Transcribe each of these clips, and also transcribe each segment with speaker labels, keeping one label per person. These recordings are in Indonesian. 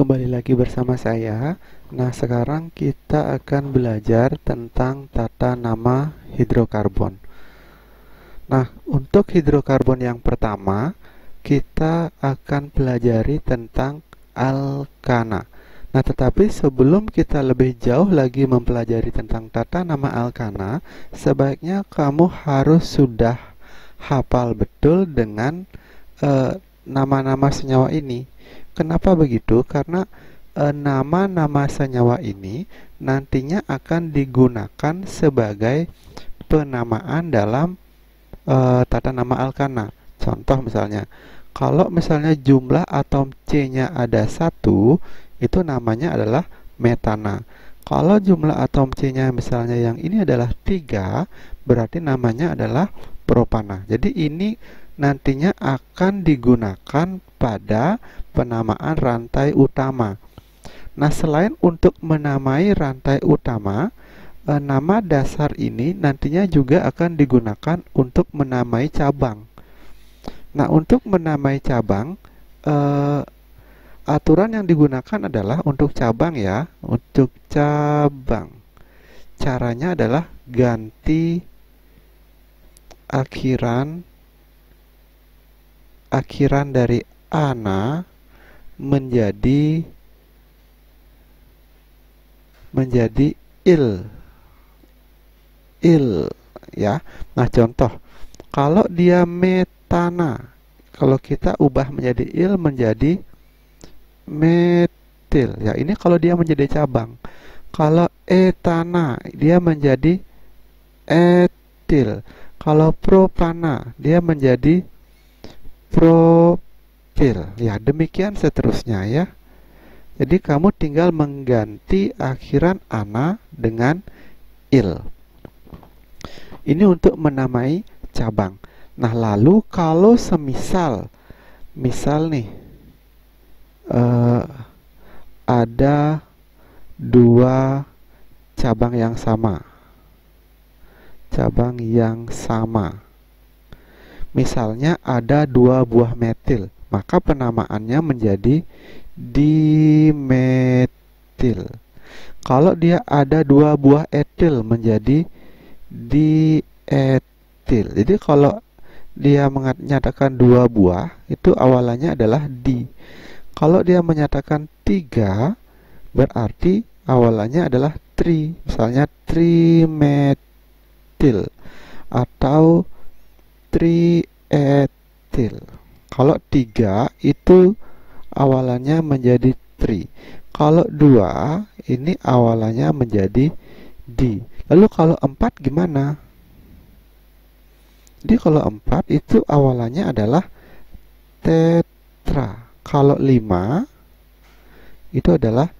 Speaker 1: kembali lagi bersama saya. Nah, sekarang kita akan belajar tentang tata nama hidrokarbon. Nah, untuk hidrokarbon yang pertama, kita akan pelajari tentang alkana. Nah, tetapi sebelum kita lebih jauh lagi mempelajari tentang tata nama alkana, sebaiknya kamu harus sudah hafal betul dengan nama-nama senyawa ini. Kenapa begitu? Karena nama-nama senyawa ini nantinya akan digunakan sebagai penamaan dalam tata nama alkana. Contoh misalnya, kalau misalnya jumlah atom C-nya ada 1, itu namanya adalah metana. Kalau jumlah atom C-nya misalnya yang ini adalah 3, berarti namanya adalah propana. Jadi ini nantinya akan digunakan pada penamaan rantai utama. Nah, selain untuk menamai rantai utama, nama dasar ini nantinya juga akan digunakan untuk menamai cabang. Nah, untuk menamai cabang, aturan yang digunakan adalah untuk cabang ya, untuk cabang. Caranya adalah ganti akhiran dari ana menjadi il ya. Nah, contoh, kalau dia metana, kalau kita ubah menjadi il menjadi metil ya, ini kalau dia menjadi cabang. Kalau etana, dia menjadi etil. Kalau propana, dia menjadi propil. Ya, demikian seterusnya ya. Jadi kamu tinggal mengganti akhiran ana dengan il. Ini untuk menamai cabang. Nah, lalu kalau misal nih ada dua cabang yang sama. Misalnya ada dua buah metil, maka penamaannya menjadi dimetil. Kalau dia ada dua buah etil menjadi dietil. Jadi kalau dia menyatakan dua buah, itu awalannya adalah di. Kalau dia menyatakan 3, berarti awalannya adalah tri. Misalnya trimetil atau trietil. Kalau 3 itu awalannya menjadi tri. Kalau 2 ini awalannya menjadi di. Lalu kalau 4 gimana? Jadi kalau 4 itu awalannya adalah tetra. Kalau 5 itu adalah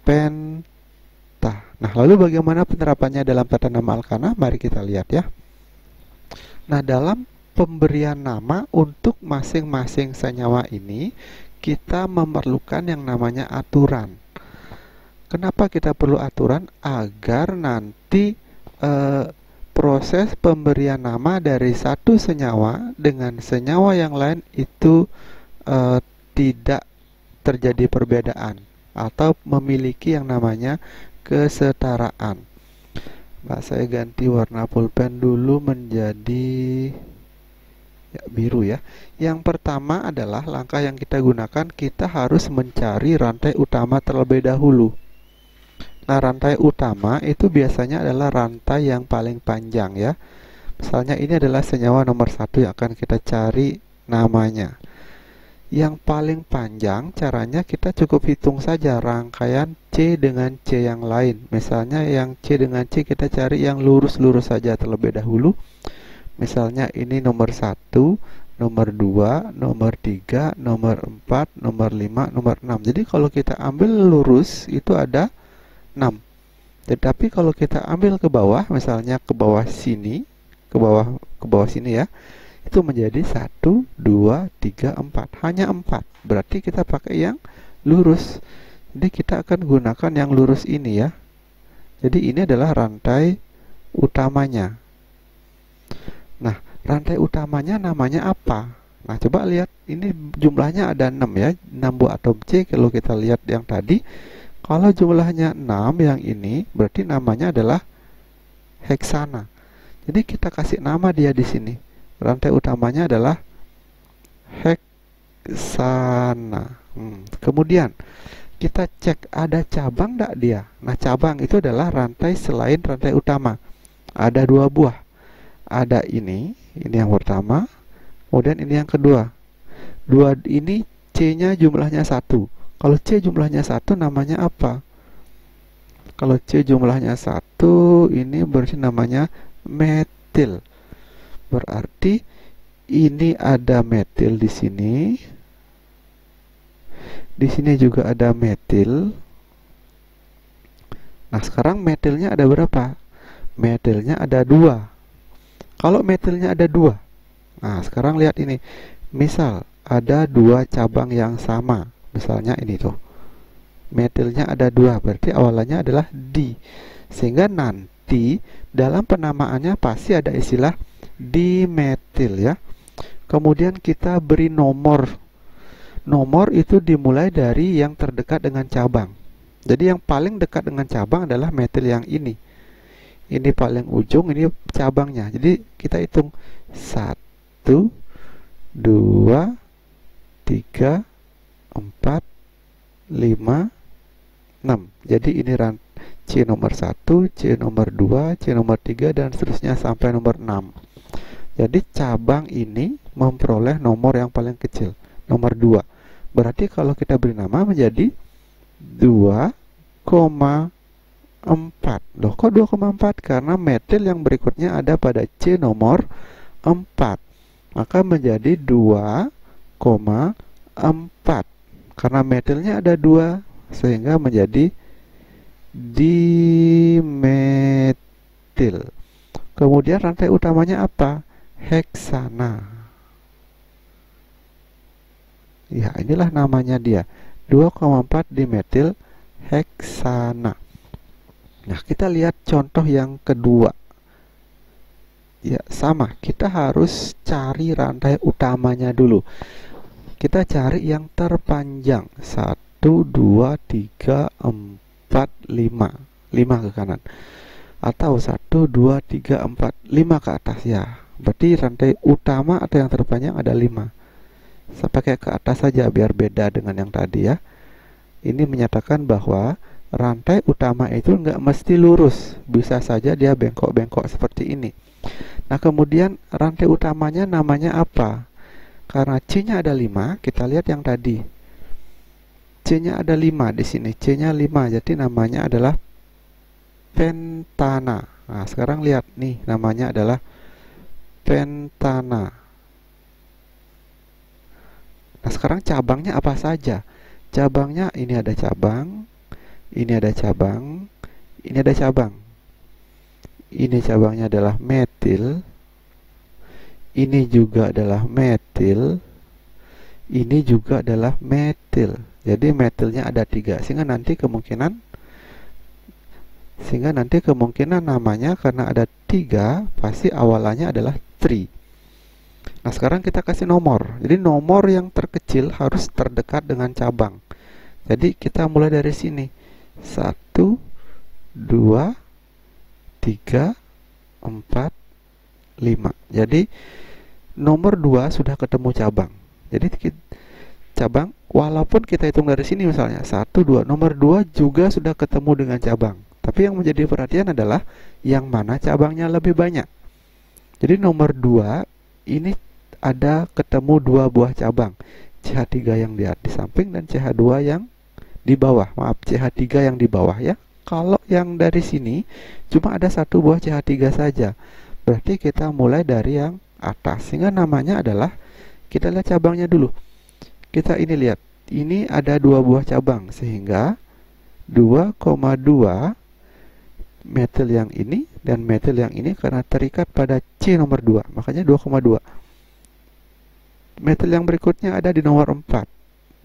Speaker 1: penta. Nah, lalu bagaimana penerapannya dalam tata nama alkana? Mari kita lihat ya. Nah, dalam pemberian nama untuk masing-masing senyawa ini, kita memerlukan yang namanya aturan. Kenapa kita perlu aturan? Agar nanti proses pemberian nama dari satu senyawa dengan senyawa yang lain itu tidak terjadi perbedaan atau memiliki yang namanya kesetaraan. Nah, saya ganti warna pulpen dulu menjadi biru ya. Yang pertama adalah langkah yang kita gunakan, kita harus mencari rantai utama terlebih dahulu. Nah, rantai utama itu biasanya adalah rantai yang paling panjang ya. Misalnya ini adalah senyawa nomor 1 yang akan kita cari namanya. Yang paling panjang caranya kita cukup hitung saja rangkaian C dengan C yang lain. Misalnya yang C dengan C kita cari yang lurus-lurus saja terlebih dahulu. Misalnya ini nomor 1, nomor 2, nomor 3, nomor 4, nomor 5, nomor 6. Jadi kalau kita ambil lurus itu ada 6. Tetapi kalau kita ambil ke bawah, misalnya ke bawah sini, ke bawah sini ya, itu menjadi 1, 2, 3, 4. Hanya 4. Berarti kita pakai yang lurus. Jadi kita akan gunakan yang lurus ini ya. Jadi ini adalah rantai utamanya. Nah, rantai utamanya namanya apa? Nah, coba lihat, ini jumlahnya ada 6 ya, 6 buah atom C. Kalau kita lihat yang tadi, kalau jumlahnya 6, yang ini berarti namanya adalah heksana. Jadi kita kasih nama dia di sini. Rantai utamanya adalah heksana. Kemudian kita cek ada cabang enggak dia. Nah, cabang itu adalah rantai selain rantai utama. Ada 2 buah. Ada ini yang pertama, kemudian ini yang kedua. Dua ini C-nya jumlahnya 1. Kalau C jumlahnya 1 namanya apa? Kalau C jumlahnya 1, ini berarti namanya metil. Berarti ini ada metil di sini. Di sini juga ada metil. Nah, sekarang metilnya ada berapa? Metilnya ada 2. Kalau metilnya ada 2, nah sekarang lihat ini. Misal ada 2 cabang yang sama. Misalnya ini tuh. Metilnya ada 2, berarti awalannya adalah di. Sehingga nanti dalam penamaannya pasti ada istilah dimetil ya. Kemudian kita beri nomor. Nomor itu dimulai dari yang terdekat dengan cabang. Jadi yang paling dekat dengan cabang adalah metil yang ini. Ini paling ujung, ini cabangnya. Jadi kita hitung 1, 2, 3, 4, 5, 6. Jadi ini C nomor 1, C nomor 2, C nomor 3, dan seterusnya sampai nomor 6. Jadi cabang ini memperoleh nomor yang paling kecil, nomor 2. Berarti kalau kita beri nama menjadi 2,4. Loh, kok 2,4? Karena metil yang berikutnya ada pada C nomor 4. Maka menjadi 2,4. Karena metilnya ada 2, sehingga menjadi dimetil. Kemudian rantai utamanya apa? Heksana. Ya, inilah namanya dia. 2,4 dimetil heksana. Nah, kita lihat contoh yang kedua. Ya, sama. Kita harus cari rantai utamanya dulu. Kita cari yang terpanjang. 1, 2, 3, 4, 5. 5 ke kanan. Atau 1, 2, 3, 4, 5 ke atas ya. Berarti rantai utama atau yang terpanjang ada 5. Saya pakai ke atas saja biar beda dengan yang tadi ya. Ini menyatakan bahwa rantai utama itu nggak mesti lurus, bisa saja dia bengkok-bengkok seperti ini. Nah, kemudian rantai utamanya namanya apa? Karena C-nya ada 5, kita lihat yang tadi. C-nya ada 5 di sini, C-nya 5, jadi namanya adalah pentana. Nah, sekarang lihat nih, namanya adalah pentana. Nah, sekarang cabangnya apa saja? Cabangnya ini ada cabang, ini ada cabang, ini ada cabang. Ini cabangnya adalah metil. Ini juga adalah metil. Ini juga adalah metil. Jadi metilnya ada 3. Sehingga nanti kemungkinan namanya karena ada 3 pasti awalannya adalah tri. Nah, sekarang kita kasih nomor. Jadi nomor yang terkecil harus terdekat dengan cabang. Jadi kita mulai dari sini. 1, 2, 3, 4, 5. Jadi nomor 2 sudah ketemu cabang. Jadi cabang, walaupun kita hitung dari sini misalnya 1, 2, nomor 2 juga sudah ketemu dengan cabang. Tapi yang menjadi perhatian adalah yang mana cabangnya lebih banyak. Jadi nomor 2 ini ada ketemu 2 buah cabang, CH3 yang di samping dan CH2 yang di bawah. Maaf, CH3 yang di bawah ya. Kalau yang dari sini cuma ada 1 buah CH3 saja, berarti kita mulai dari yang atas. Sehingga namanya adalah, kita lihat cabangnya dulu. Kita ini lihat, ini ada 2 buah cabang, sehingga 2,2 metil yang ini dan metil yang ini karena terikat pada C nomor 2, makanya 2,2. Metil yang berikutnya ada di nomor 4,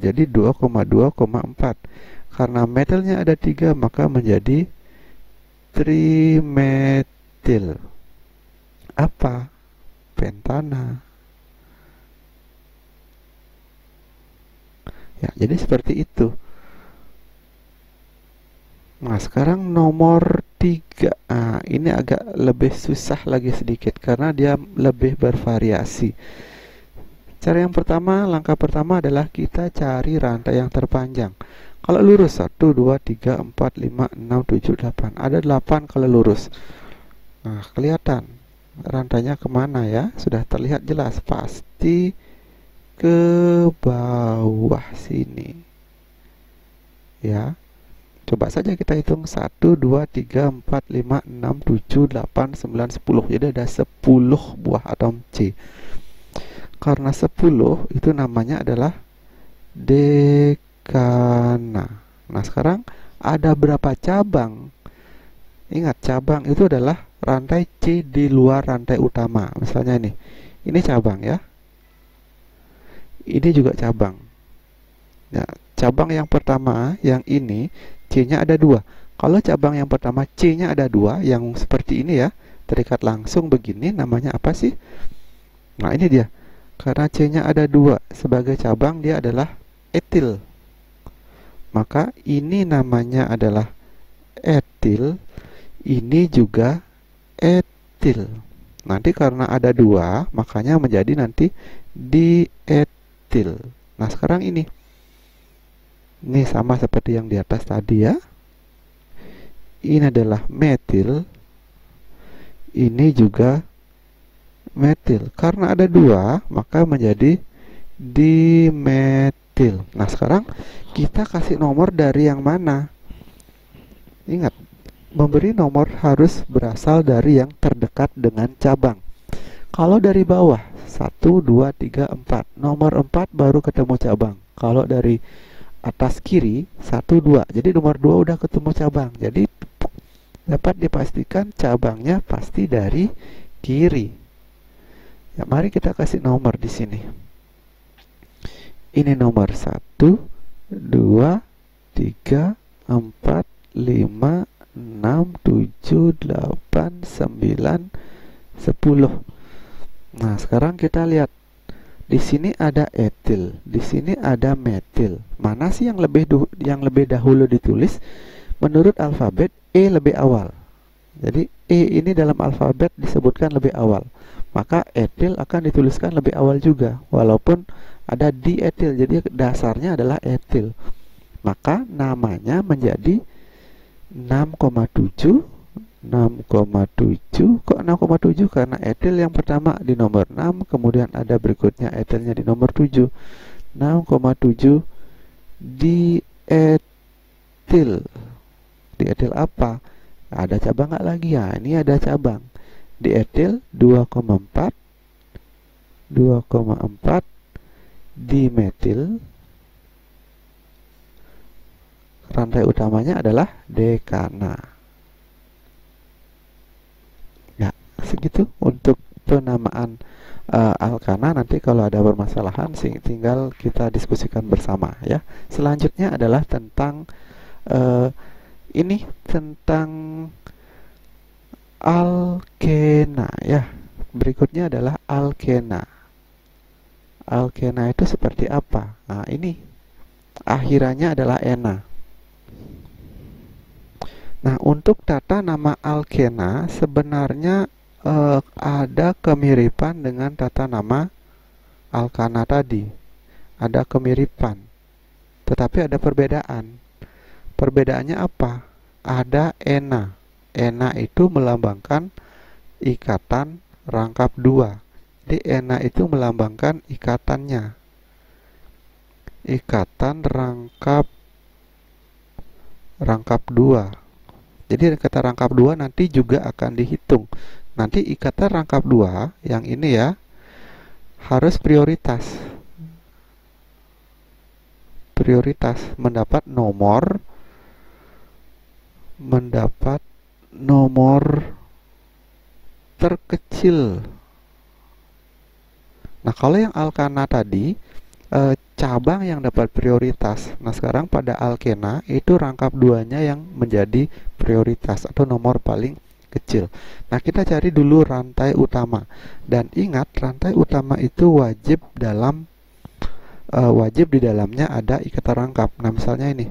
Speaker 1: jadi 2,2,4. Karena metilnya ada 3, maka menjadi trimetil. Apa? Pentana. Ya, jadi seperti itu. Nah, sekarang nomor 3. Nah, ini agak lebih susah lagi sedikit karena dia lebih bervariasi. Cara yang pertama, langkah pertama adalah kita cari rantai yang terpanjang. Kalau lurus 1, 2, 3, 4, 5, 6, 7, 8. Ada 8 kalau lurus. Nah, kelihatan rantainya kemana ya? Sudah terlihat jelas. Pasti ke bawah sini. Ya. Coba saja kita hitung 1, 2, 3, 4, 5, 6, 7, 8, 9, 10. Jadi ada 10 buah atom C. Karena 10 itu namanya adalah dekana. Nah, sekarang ada berapa cabang? Ingat, cabang itu adalah rantai C di luar rantai utama. Misalnya ini cabang ya. Ini juga cabang. Ya, cabang yang pertama, yang ini C-nya ada 2. Kalau cabang yang pertama C-nya ada 2, yang seperti ini ya, terikat langsung begini, namanya apa sih? Nah, ini dia. Karena C-nya ada 2 sebagai cabang, dia adalah etil. Maka ini namanya adalah etil. Ini juga etil. Nanti karena ada 2, makanya menjadi nanti dietil. Nah, sekarang ini sama seperti yang di atas tadi ya. Ini adalah metil. Ini juga metil. Karena ada 2, maka menjadi dimetil. Nah, sekarang kita kasih nomor dari yang mana? Ingat, memberi nomor harus berasal dari yang terdekat dengan cabang. Kalau dari bawah 1, 2, 3, 4. Nomor 4 baru ketemu cabang. Kalau dari atas kiri 1, 2. Jadi nomor 2 udah ketemu cabang. Jadi dapat dipastikan cabangnya pasti dari kiri. Ya, mari kita kasih nomor di sini. Ini nomor 1, 2, 3, 4, 5, 6, 7, 8, 9, 10. Nah, sekarang kita lihat. Di sini ada etil, di sini ada metil. Mana sih yang lebih dahulu ditulis? Menurut alfabet E lebih awal. Jadi E ini dalam alfabet disebutkan lebih awal. Maka etil akan dituliskan lebih awal juga, walaupun ada dietil. Jadi dasarnya adalah etil. Maka namanya menjadi 6,7. 6,7. Kok 6,7? Karena etil yang pertama di nomor 6, kemudian ada berikutnya etilnya di nomor 7. 6,7 dietil. Dietil apa? Ada cabang nggak lagi ya? Ini ada cabang. Dietil 2,4. 2,4 dimetil. Rantai utamanya adalah dekana. Segitu untuk penamaan alkana. Nanti kalau ada permasalahan tinggal kita diskusikan bersama ya. Selanjutnya adalah tentang tentang alkena ya. Berikutnya adalah alkena. Alkena itu seperti apa? Nah, ini akhirannya adalah ena. Nah, untuk tata nama alkena sebenarnya ada kemiripan dengan tata nama alkana tadi. Ada kemiripan, tetapi ada perbedaan. Perbedaannya apa? Ada ena. Ena itu melambangkan ikatan rangkap 2. Di ena itu melambangkan ikatannya. Ikatan rangkap 2. Jadi kata rangkap 2 nanti juga akan dihitung. Nanti ikatan rangkap 2 yang ini ya harus prioritas. Prioritas mendapat nomor terkecil. Nah, kalau yang alkana tadi cabang yang dapat prioritas. Nah, sekarang pada alkena itu rangkap 2-nya yang menjadi prioritas atau nomor paling kecil. Nah, kita cari dulu rantai utama. Dan ingat, rantai utama itu wajib dalam wajib di dalamnya ada ikatan rangkap. Nah, misalnya ini.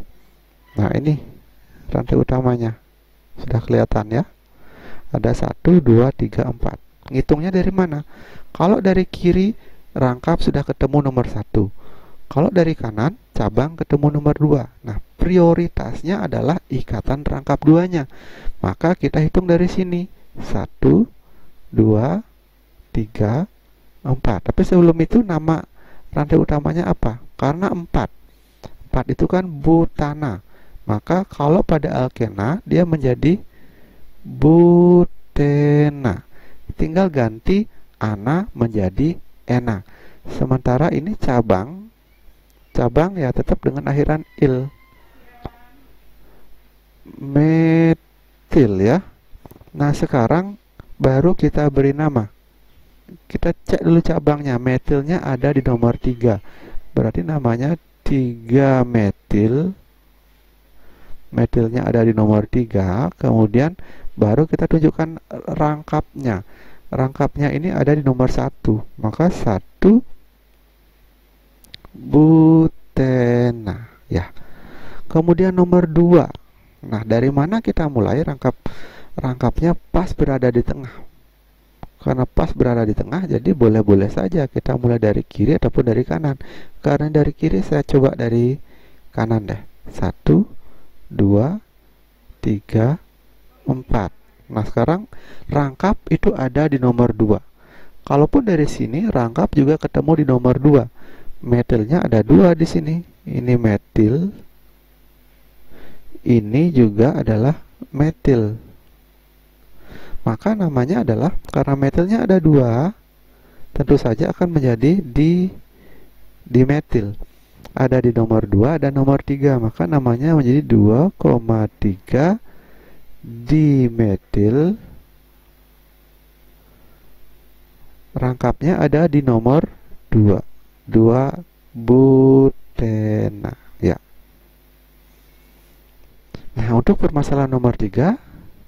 Speaker 1: Nah, ini rantai utamanya. Sudah kelihatan ya? Ada 1, 2, 3, 4. Ngitungnya dari mana? Kalau dari kiri, rangkap sudah ketemu nomor 1. Kalau dari kanan, cabang ketemu nomor 2. Nah, prioritasnya adalah ikatan rangkap duanya. Maka kita hitung dari sini. 1, 2, 3, 4. Tapi sebelum itu nama rantai utamanya apa? Karena 4. 4 itu kan butana. Maka kalau pada alkena, dia menjadi butena. Tinggal ganti ana menjadi ena. Sementara ini cabang ya tetap dengan akhiran il. Metil ya. Nah, sekarang baru kita beri nama. Kita cek dulu cabangnya. Metilnya ada di nomor 3. Berarti namanya 3 metil. Metilnya ada di nomor 3. Kemudian baru kita tunjukkan rangkapnya. Rangkapnya ini ada di nomor 1. Maka 1 butena ya. Kemudian nomor 2. Nah, dari mana kita mulai? Rangkapnya pas berada di tengah. Karena pas berada di tengah, jadi boleh-boleh saja kita mulai dari kiri ataupun dari kanan. Karena dari kiri, saya coba dari kanan deh. 1, 2, 3, 4. Nah, sekarang rangkap itu ada di nomor 2. Kalaupun dari sini, rangkap juga ketemu di nomor 2. Metilnya ada 2 di sini. Ini metil. Ini juga adalah metil. Maka namanya adalah, karena metilnya ada 2, tentu saja akan menjadi dimetil. Ada di nomor 2 dan nomor 3. Maka namanya menjadi 2,3 dimetil. Rangkapnya ada di nomor 2. 2 butena ya. Nah, untuk permasalahan nomor 3,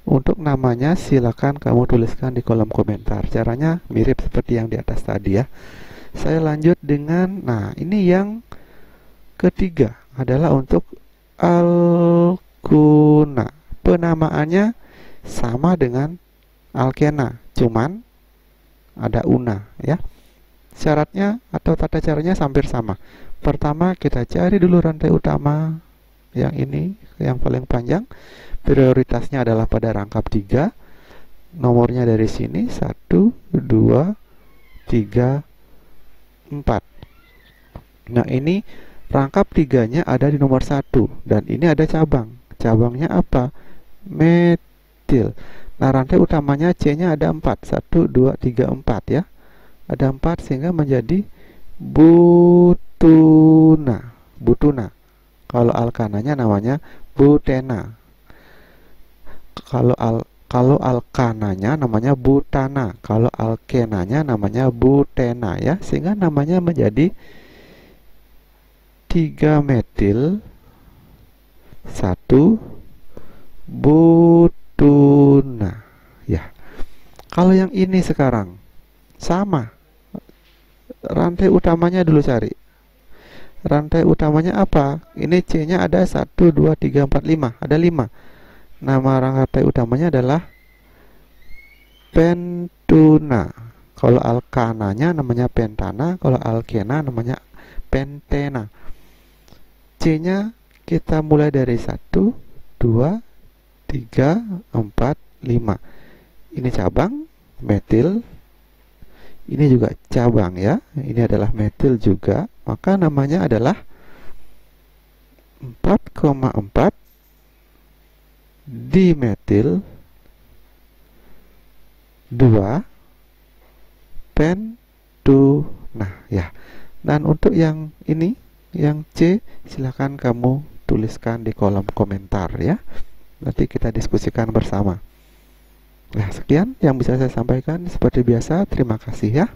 Speaker 1: untuk namanya silakan kamu tuliskan di kolom komentar. Caranya mirip seperti yang di atas tadi ya. Saya lanjut dengan, nah ini yang ketiga adalah untuk alkuna. Penamaannya sama dengan alkena, cuman ada una ya. Syaratnya atau tata caranya hampir sama. Pertama, kita cari dulu rantai utama yang ini, yang paling panjang. Prioritasnya adalah pada rangkap 3. Nomornya dari sini 1, 2, 3, 4. Nah, ini rangkap 3-nya ada di nomor 1. Dan ini ada cabang. Cabangnya apa? Metil. Nah, rantai utamanya C-nya ada 4. 1, 2, 3, 4 ya. Ada 4 sehingga menjadi butuna. Butuna. Kalau alkananya namanya butena. Kalau alkananya namanya butana. Kalau alkenanya namanya butena ya. Sehingga namanya menjadi 3 metil 1 butuna ya. Kalau yang ini sekarang sama, rantai utamanya dulu cari. Rantai utamanya apa? Ini C-nya ada 1, 2, 3, 4, 5. Ada 5. Nama rantai utamanya adalah pentuna. Kalau alkananya namanya pentana. Kalau alkena namanya pentena. C-nya kita mulai dari 1, 2, 3, 4, 5. Ini cabang metil. Ini juga cabang ya. Ini adalah metil juga. Maka namanya adalah 4,4 dimetil 2 pentuna ya. Dan untuk yang ini, yang C, silahkan kamu tuliskan di kolom komentar ya. Nanti kita diskusikan bersama. Nah, sekian yang bisa saya sampaikan. Seperti biasa, terima kasih ya.